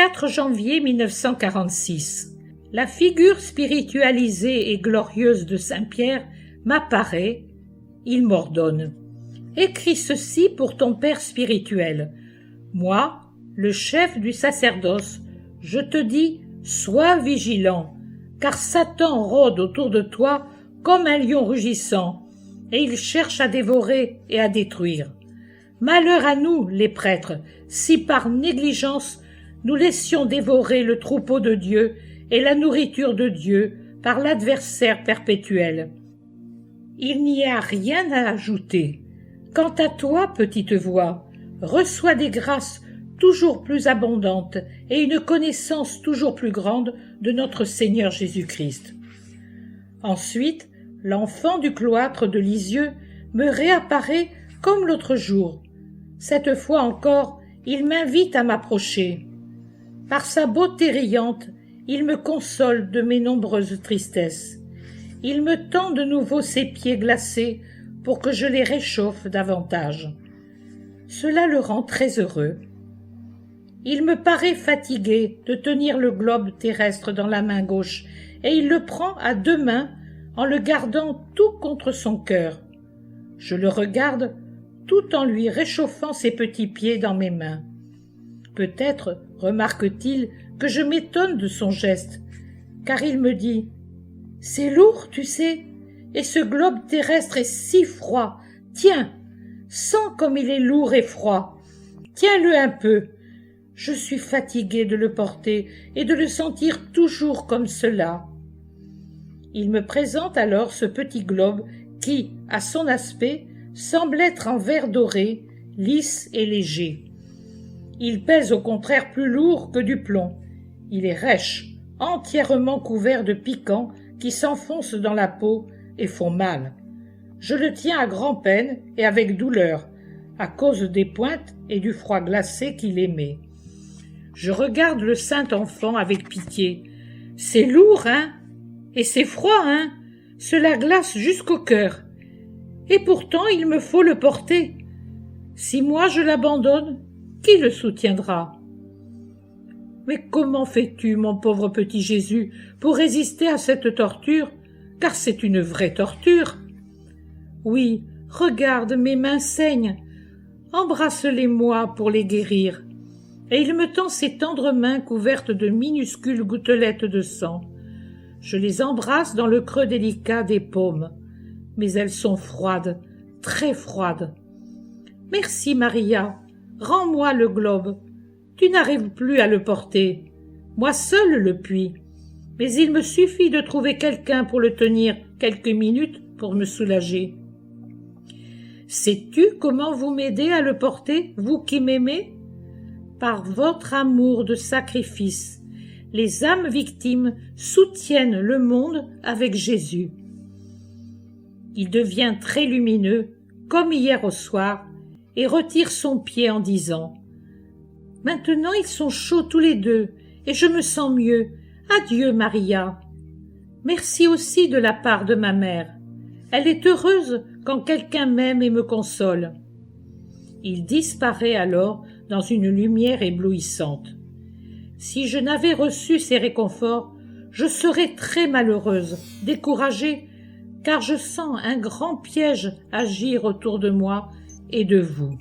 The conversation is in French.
4 janvier 1946. La figure spiritualisée et glorieuse de Saint-Pierre m'apparaît, il m'ordonne. Écris ceci pour ton père spirituel. Moi, le chef du sacerdoce, je te dis, sois vigilant, car Satan rôde autour de toi comme un lion rugissant, et il cherche à dévorer et à détruire. Malheur à nous, les prêtres, si par négligence nous laissions dévorer le troupeau de Dieu et la nourriture de Dieu par l'adversaire perpétuel. Il n'y a rien à ajouter. Quant à toi, petite voix, reçois des grâces toujours plus abondantes et une connaissance toujours plus grande de notre Seigneur Jésus-Christ. Ensuite, l'enfant du cloître de Lisieux me réapparaît comme l'autre jour. Cette fois encore, il m'invite à m'approcher. Par sa beauté riante, il me console de mes nombreuses tristesses. Il me tend de nouveau ses pieds glacés pour que je les réchauffe davantage. Cela le rend très heureux. Il me paraît fatigué de tenir le globe terrestre dans la main gauche, et il le prend à 2 mains en le gardant tout contre son cœur. Je le regarde tout en lui réchauffant ses petits pieds dans mes mains. Peut-être remarque-t-il que je m'étonne de son geste, car il me dit « C'est lourd, tu sais, et ce globe terrestre est si froid. Tiens, sens comme il est lourd et froid. Tiens-le un peu. Je suis fatigué de le porter et de le sentir toujours comme cela. » Il me présente alors ce petit globe qui, à son aspect, semble être en verre doré, lisse et léger. Il pèse au contraire plus lourd que du plomb. Il est rêche, entièrement couvert de piquants qui s'enfoncent dans la peau et font mal. Je le tiens à grand-peine et avec douleur, à cause des pointes et du froid glacé qu'il émet. Je regarde le saint enfant avec pitié. C'est lourd, hein? Et c'est froid, hein? Cela glace jusqu'au cœur. Et pourtant, il me faut le porter. Si moi je l'abandonne, qui le soutiendra? Mais comment fais-tu, mon pauvre petit Jésus, pour résister à cette torture? Car c'est une vraie torture. Oui, regarde, mes mains saignent. Embrasse-les-moi pour les guérir. Et il me tend ses tendres mains couvertes de minuscules gouttelettes de sang. Je les embrasse dans le creux délicat des paumes. Mais elles sont froides, très froides. Merci, Maria. Rends-moi le globe. Tu n'arrives plus à le porter. Moi seul le puis. Mais il me suffit de trouver quelqu'un pour le tenir quelques minutes pour me soulager. Sais-tu comment vous m'aidez à le porter, vous qui m'aimez? Par votre amour de sacrifice. Les âmes victimes soutiennent le monde avec Jésus. Il devient très lumineux, comme hier au soir, et retire son pied en disant « Maintenant ils sont chauds tous les deux, et je me sens mieux. Adieu, Maria. Merci aussi de la part de ma mère. Elle est heureuse quand quelqu'un m'aime et me console. » Il disparaît alors dans une lumière éblouissante. Si je n'avais reçu ces réconforts, je serais très malheureuse, découragée, car je sens un grand piège agir autour de moi et de vous.